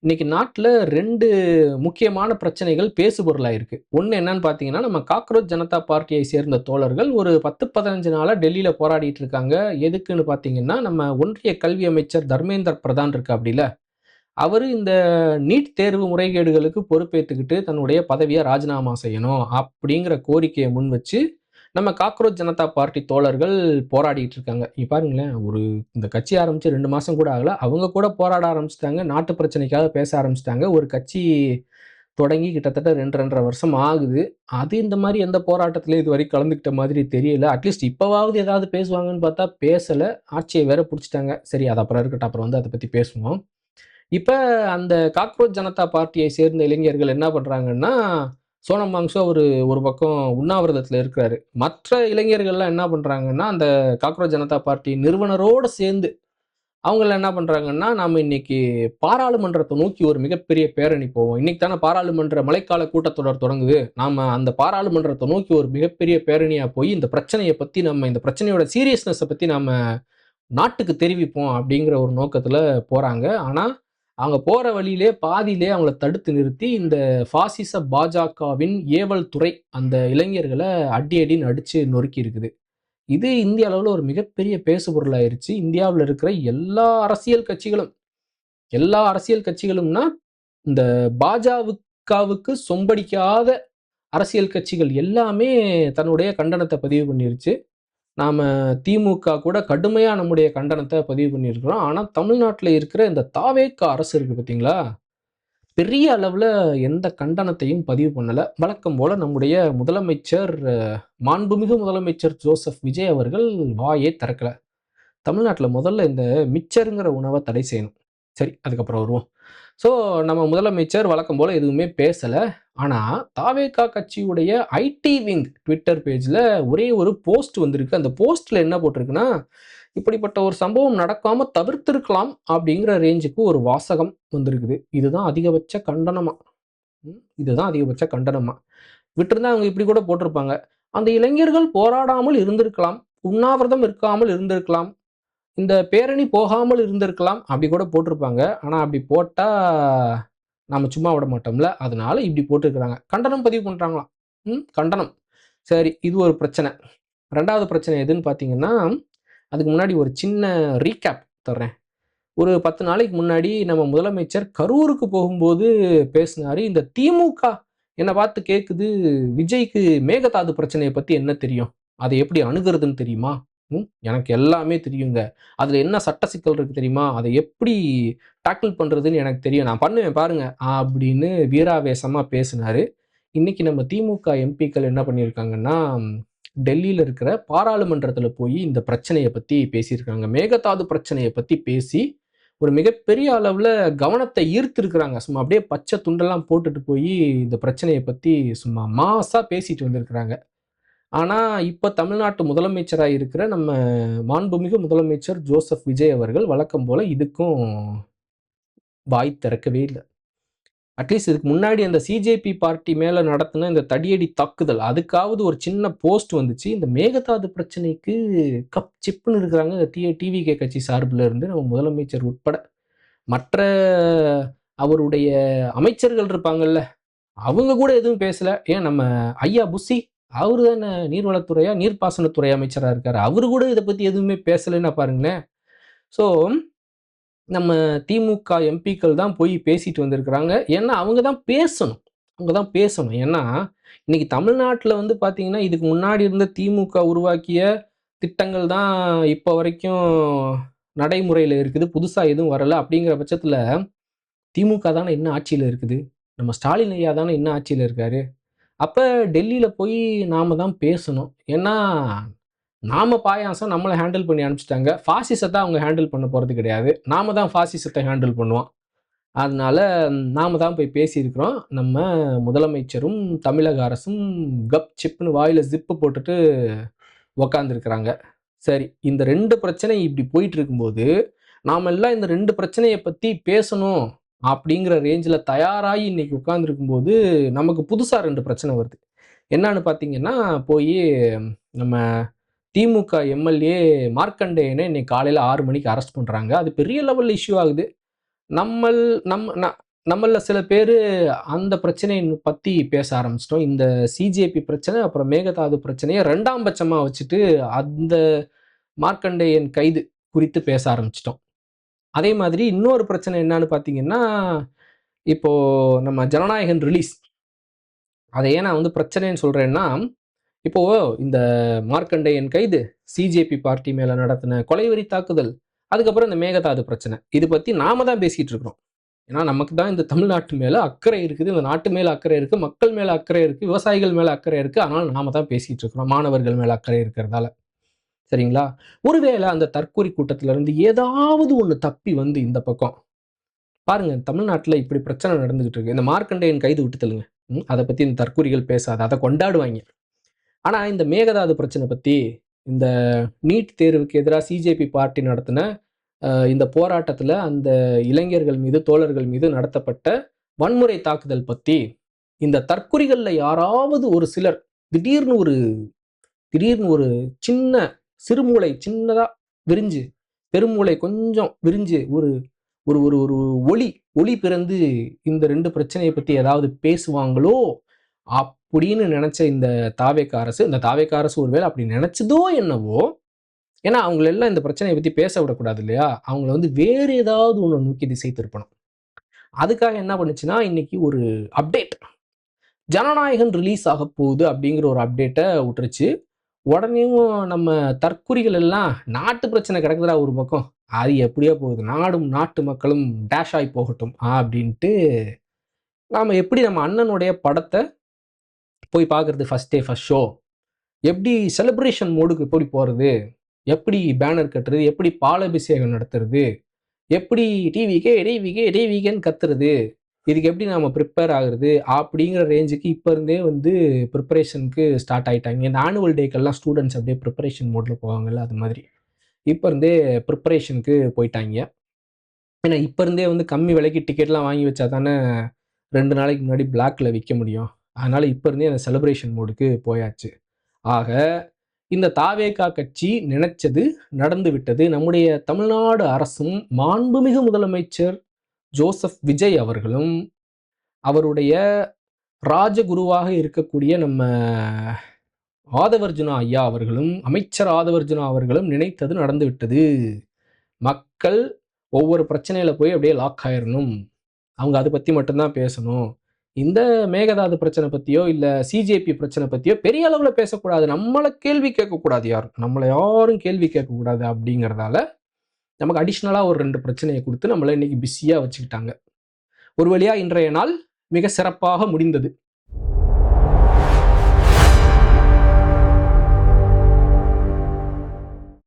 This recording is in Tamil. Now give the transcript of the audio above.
இன்னைக்கு நாட்டுல 2 முக்கியமான பிரச்சனைகள் பேசுபொருளா இருக்கு. ஒண்ணு என்னன்னு பார்த்தீங்கன்னா, நம்ம காக்ரோச் ஜனதா பார்ட்டியை சேர்ந்த தோழர்கள் ஒரு 10, 15 நாளா டெல்லியில போராடிட்டு இருக்காங்க. எதுக்குன்னு பார்த்தீங்கன்னா, நம்ம ஒன்றிய கல்வி அமைச்சர் தர்மேந்திர பிரதான் இருக்காப்டில்ல, அவரு இந்த நீட் தேர்வு முறைகேடுகளுக்கு பொறுப்பேத்துக்கிட்டு தன்னுடைய பதவிய ராஜினாமா செய்யணும் அப்படிங்கிற கோரிக்கைய முன்வச்சு, நம்ம காக்ரோச் ஜனதா பார்ட்டி தோழர்கள் போராடிட்டு இருக்காங்க. இங்க பாருங்களேன், இந்த கட்சி ஆரம்பிச்சு 2 மாசம் கூட ஆகல. அவங்க கூட போராட ஆரம்பிச்சுட்டாங்க. நாட்டு பிரச்சனைக்காக பேச ஆரம்பிச்சுட்டாங்க. ஒரு கட்சி தொடங்கி கிட்டத்தட்ட 2, 2 1/2 வருஷம் ஆகுது. அது இந்த மாரி எந்த போராட்டத்திலயும் இதுவரைக்கும் கலந்துக்கிட்ட மாதிரி தெரியல. அட்லீஸ்ட் இப்பவாவது ஏதாவது பேசுவாங்கன்னு பார்த்தா பேசல. ஆட்சிய வேற புடிச்சுட்டாங்க. சரி, அது அப்புறம் இருக்கட்டும். அப்புறம் வந்து அத பத்தி பேசுவோம். இப்ப அந்த காக்ரோச் ஜனதா பார்ட்டியை சேர்ந்த இளைஞர்கள் என்ன பண்றாங்கன்னா, சோனம் வாங்சு அவரு ஒரு பக்கம் உண்ணாவிரதத்துல இருக்கிறாரு. மற்ற இளைஞர்கள்லாம் என்ன பண்றாங்கன்னா, அந்த காக்ரோச் ஜனதா பார்ட்டி நிறுவனரோட சேர்ந்து அவங்கலாம் என்ன பண்றாங்கன்னா, நாம இன்னைக்கு பாராளுமன்றத்த நோக்கி ஒரு மிகப்பெரிய பேரணி போவோம். இன்னைக்கு தானே பாராளுமன்ற மழைக்கால கூட்டத்தொடர் தொடங்குது. நாம அந்த பாராளுமன்றத்த நோக்கி ஒரு மிகப்பெரிய பேரணியா போய் இந்த பிரச்சனையோட சீரியஸ்னஸ பத்தி நாம நாட்டுக்கு தெரிவிப்போம் அப்படிங்கிற ஒரு நோக்கத்துல போறாங்க. ஆனா, அவங்க போற வழியிலே பாதியிலே அவங்கள தடுத்து நிறுத்தி, இந்த பாசிச பாஜகவின் ஏவல் துறை அந்த இளைஞர்கள அடி அடின்னு அடிச்சு நொறுக்கி இருக்குது. இது இந்திய அளவுல ஒரு மிகப்பெரிய பேசுபொருளாயிருச்சு. இந்தியாவுல இருக்கிற எல்லா அரசியல் கட்சிகளும்னா, இந்த பாஜகவுக்கு சொம்படிக்காத அரசியல் கட்சிகள் எல்லாமே தன்னுடைய கண்டனத்த பதிவு பண்ணிருச்சு. நாம திமுக கூட கடுமையா நம்முடைய கண்டனத்த பதிவு பண்ணியிருக்கிறோம். ஆனா, தமிழ்நாட்டுல இருக்கிற இந்த தாவேகா அரசு இருக்கு பார்த்தீங்களா? பெரிய அளவுல எந்த கண்டனத்தையும் பதிவு பண்ணல. வழக்கம் போல நம்முடைய மாண்புமிகு முதலமைச்சர் ஜோசப் விஜய் அவர்கள் வாயே திறக்கல. தமிழ்நாட்டுல முதல்ல இந்த மிச்சர்ங்கிற உணவ தடை செய்யணும். சரி, அதுக்கப்புறம் வருவோம். ஸோ, நம்ம முதலமைச்சர் வழக்கம் போல எதுவுமே பேசல. ஆனா, தாவேகா கட்சியுடைய ஐடி விங் ட்விட்டர் பேஜ்ல ஒரே ஒரு போஸ்ட் வந்திருக்கு. அந்த போஸ்ட்ல என்ன போட்டிருக்குன்னா, இப்படிப்பட்ட ஒரு சம்பவம் நடக்காம தவிர்த்திருக்கலாம் அப்படிங்கிற ரேஞ்சுக்கு ஒரு வாசகம் வந்திருக்குது. இதுதான் அதிகபட்ச கண்டனமா. இதுதான் அதிகபட்ச கண்டனமா. விட்டிருந்தா அவங்க இப்படி கூட போட்டிருப்பாங்க. அந்த இளைஞர்கள் போராடாமல் இருந்திருக்கலாம். உண்ணாவிரதம் இருக்காமல் இருந்திருக்கலாம். இந்த பேரணி போகாமல் இருந்திருக்கலாம். அப்படி கூட போட்டிருப்பாங்க. ஆனா அப்படி போட்டா நாம சும்மா விட மாட்டோம்ல. அதனால இப்படி போட்டிருக்கிறாங்க. கண்டனம் பதிவு பண்றாங்களாம். கண்டனம். சரி, இது ஒரு பிரச்சனை. 2வது பிரச்சனை எதுன்னு பார்த்தீங்கன்னா, அதுக்கு முன்னாடி ஒரு சின்ன ரீகேப் தர்றேன். ஒரு 10 நாளைக்கு முன்னாடி நம்ம முதலமைச்சர் கரூருக்கு போகும்போது பேசினாரு. இந்த திமுக என்ன பார்த்து கேட்குது, "விஜய்க்கு மேகதாது பிரச்சனைய பத்தி என்ன தெரியும்? அதை எப்படி அணுகுறதுன்னு தெரியுமா?" எனக்கு எல்லாமே தெரியுங்க. அதுல என்ன சட்ட சிக்கல் இருக்கு தெரியுமா? அதை எப்படி டாக்கிள் பண்றதுன்னு எனக்கு தெரியும். நான் பண்ணுவேன் பாருங்க. அப்படின்னு வீராவேசமா பேசினாரு. இன்னைக்கு நம்ம திமுக எம்பிக்கள் என்ன பண்ணியிருக்காங்கன்னா, டெல்லியில இருக்கிற பாராளுமன்றத்துல போய் இந்த பிரச்சனைய பத்தி பேசியிருக்காங்க. மேகதாது பிரச்சனைய பத்தி பேசி, ஒரு மிகப்பெரிய அளவுல கவனத்தை ஈர்த்திருக்கிறாங்க. சும்மா அப்படியே பச்சை துண்டெல்லாம் போட்டுட்டு போயி, இந்த பிரச்சனைய பத்தி சும்மா மாஸா பேசிட்டு வந்திருக்கிறாங்க. ஆனா, இப்ப தமிழ்நாட்டு முதலமைச்சரா இருக்கிற நம்ம மாண்புமிகு முதலமைச்சர் ஜோசப் விஜய் அவர்கள் வழக்கம் போல இதுக்கும் வாய் திறக்கவே இல்ல. அட்லீஸ்ட் இதுக்கு முன்னாடி அந்த சிஜேபி பார்ட்டி மேல நடத்தின இந்த தடியடி தாக்குதல், அதுக்காவது ஒரு சின்ன போஸ்ட் வந்துச்சு. இந்த மேகதாது பிரச்சனைக்கு கப் சிப்புன்னு இருக்கிறாங்க டிவிகே கட்சி சார்புல இருந்து நம்ம முதலமைச்சர் உட்பட. மற்ற அவருடைய அமைச்சர்கள் இருப்பாங்கல்ல, அவங்க கூட எதுவும் பேசல. ஏன் நம்ம ஐயா புஸ்ஸி, அவரு தானே நீர்ப்பாசனத்துறை அமைச்சரா இருக்காரு. அவரு கூட இத பத்தி எதுவுமே பேசலன்னா பாருங்களேன். ஸோ, நம்ம திமுக எம்பிக்கள் தான் போய் பேசிட்டு வந்திருக்கிறாங்க. ஏன்னா, அவங்க தான் பேசணும். ஏன்னா, இன்னைக்கு தமிழ்நாட்டுல வந்து பார்த்தீங்கன்னா, இதுக்கு முன்னாடி இருந்த திமுக உருவாக்கிய திட்டங்கள் தான் இப்ப வரைக்கும் நடைமுறையில இருக்குது. புதுசா எதுவும் வரல. அப்படிங்கிற பட்சத்துல, திமுக தானே இன்னும் ஆட்சியில இருக்குது. நம்ம ஸ்டாலின் ஐயா தானே இன்னும் ஆட்சியில இருக்காரு. அப்ப டெல்லியில போய் நாம தான் பேசணும். ஏன்னா, நாம பாயாசம் நம்மள ஹேண்டில் பண்ணி அனுப்பிச்சுட்டாங்க. பாசிசத்த அவங்க ஹேண்டில் பண்ண போறது கிடையாது. நாம தான் பாசிசத்த ஹேண்டில் பண்ணுவோம். அதனால நாம தான் போய் பேசியிருக்கிறோம். நம்ம முதலமைச்சரும், தமிழக அரசும் கப் சிப்ன்னு வாயில ஜிப்பு போட்டுட்டு உக்காந்துருக்கிறாங்க. சரி, இந்த 2 பிரச்சனை இப்படி போயிட்டு இருக்கும்போது, நாம எல்லாம் இந்த 2 பிரச்சனைய பத்தி பேசணும் அப்படிங்கிற ரேஞ்சுல தயாராகி இன்னைக்கு உட்கார்ந்திருக்கும்போது, நமக்கு புதுசா 2 பிரச்சனை வருது. என்னான்னு பார்த்தீங்கன்னா, போயி நம்ம திமுக எம்எல்ஏ மார்க்கண்டேயன இன்னைக்கு காலையில 6 மணிக்கு அரெஸ்ட் பண்றாங்க. அது பெரிய லெவல்ல இஷ்யூ ஆகுது. நம்மள் நம் ந நம்மள சில பேரு அந்த பிரச்சனைய பத்தி பேச ஆரம்பிச்சுட்டோம். இந்த சிஜேபி பிரச்சனை, அப்புறம் மேகதாது பிரச்சனைய 2ஆம் பட்சமா வச்சுட்டு, அந்த மார்க்கண்டேயன் கைது குறித்து பேச ஆரம்பிச்சுட்டோம். அதே மாதிரி இன்னொரு பிரச்சனை என்னான்னு பார்த்தீங்கன்னா, இப்போ நம்ம ஜனநாயகன் ரிலீஸ். அத ஏன் நான் வந்து பிரச்சனைன்னு சொல்றேன்னா, இப்போ இந்த மார்க்கண்டேயன் கைது, சிஜேபி பார்ட்டி மேல நடத்தின கொலைவெறி தாக்குதல், அதுக்கப்புறம் இந்த மேகதாது பிரச்சனை. இது பத்தி நாம தான் பேசிட்டு இருக்கிறோம். ஏன்னா நமக்கு தான் இந்த தமிழ்நாட்டு மேல அக்கறை இருக்குது, இந்த நாட்டு மேல அக்கறை இருக்கு, மக்கள் மேல அக்கறை இருக்கு, விவசாயிகள் மேல அக்கறை இருக்கு. ஆனால் நாம தான் பேசிட்டு இருக்கிறோம். மாணவர்கள் மேல அக்கறை இருக்கிறதால. சரிங்களா? ஒருவேளை அந்த தற்கொலை கூட்டத்துல இருந்து ஏதாவது ஒண்ணு தப்பி வந்து இந்த பக்கம் பாருங்க, தமிழ்நாட்டுல இப்படி பிரச்சனை நடந்துகிட்டு இருக்கு. இந்த மார்க்கண்டேயன் கைது விட்டு தள்ளுங்க. அத பத்தி இந்த தற்கூரிகள் பேசாத. அத கொண்டாடுவாய்ங்க. ஆனா இந்த மேகதாது பிரச்சனை பத்தி, இந்த நீட் தேர்வுக்கு எதிரா சிஜேபி பார்ட்டி நடத்தின இந்த போராட்டத்துல அந்த இளைஞர்கள் மீது, தோழர்கள் மீது நடத்தப்பட்ட வன்முறை தாக்குதல் பத்தி, இந்த தற்குறிகள்ல யாராவது ஒரு சிலர் திடீர்னு ஒரு திடீர்னு ஒரு சின்ன சிறுமூளை சின்னதா விரிஞ்சு, பெருமூளை கொஞ்சம் விரிஞ்சு ஒரு ஒரு ஒரு ஒரு ஒளி ஒளி பிறந்து இந்த 2 பிரச்சனைய பத்தி ஏதாவது பேசுவாங்களோ அப்படின்னு நினைச்ச இந்த தாவேகா அரசு, இந்த தாவேகா அரசு ஒருவேளை அப்படி நினைச்சதோ என்னவோ, ஏன்னா அவங்கள எல்லாம் இந்த பிரச்சனைய பத்தி பேச விடக்கூடாது இல்லையா? அவங்கள வந்து வேறு ஏதாவது ஒண்ண நோக்கி திசை திருப்பணும். அதுக்காக என்ன பண்ணுச்சுன்னா, இன்னைக்கு ஒரு அப்டேட். ஜனநாயகன் ரிலீஸ் ஆகப் போகுது அப்படிங்கிற ஒரு அப்டேட்ட விட்டுருச்சு. உடனேயும் நம்ம தற்குறிகள் எல்லாம் நாட்டு பிரச்சனை கிடக்குதுடா ஒரு பக்கம். அது எப்படியோ போகுது. நாடும் நாட்டு மக்களும் டேஷ் ஆயி போகட்டும் அப்படின்ட்டு, நாம எப்படி நம்ம அண்ணனுடைய படத்த போய் பார்க்கறது ஃபர்ஸ்ட் டே ஃபர்ஸ்ட் ஷோ. எப்படி செலிப்ரேஷன் மோடுக்கு எப்படி போறது? எப்படி பேனர் கட்டுறது? எப்படி பாலாபிஷேகம் நடத்துறது? எப்படி டிவிகே, டிவிகே, டிவிகேன்னு கத்துறது? இதுக்கு எப்படி நாம பிரிப்பேர் ஆகுறது? அப்படிங்கிற ரேஞ்சுக்கு இப்ப இருந்தே வந்து பிரிப்பரேஷனுக்கு ஸ்டார்ட் ஆயிட்டாங்க. இந்த ஆனுவல் டேக்கெல்லாம் ஸ்டூடண்ட்ஸ் அப்படியே பிரிப்பரேஷன் மோட்ல போவாங்கல்ல, அது மாதிரி. இப்ப இருந்தே பிரிப்பரேஷனுக்கு போயிட்டாங்க. ஏன்னா இப்ப இருந்தே வந்து கம்மி விலைக்கு டிக்கெட்லாம் வாங்கி வச்சா தானே 2 நாளைக்கு முன்னாடி பிளாக்ல விக்க முடியும். அதனால இப்ப இருந்தே அந்த செலிப்ரேஷன் மோடுக்கு போயாச்சு. ஆக இந்த தாவேகா கட்சி நினைச்சது நடந்து விட்டது. நம்முடைய தமிழ்நாடு அரசும், மாண்புமிகு முதலமைச்சர் ஜோசப் விஜய் அவர்களும், அவருடைய ராஜகுருவாக இருக்கக்கூடிய நம்ம ஆதவர்ஜுனா ஐயா அவர்களும், அமைச்சர் ஆதவர்ஜுனா அவர்களும் நினைத்தது நடந்து விட்டது. மக்கள் ஒவ்வொரு பிரச்சனையில போய் அப்படியே லாக் ஆயிரணும். அவங்க அதை பத்தி மட்டும்தான் பேசணும். இந்த மேகதாது பிரச்சனை பத்தியோ, இல்ல சிஜேபி பிரச்சனை பத்தியோ பெரிய அளவுல பேசக்கூடாது. நம்மள கேள்வி கேட்கக்கூடாது யாரும். நம்மள யாரும் கேள்வி கேட்கக்கூடாது அப்படிங்கிறதால, நமக்கு அடிஷனலா ஒரு 2 பிரச்சனைய குடுத்து நம்மள இன்னைக்கு பிஸியா வச்சுக்கிட்டாங்க. ஒரு வழியா இன்றைய நாள் மிக சிறப்பாக முடிந்தது.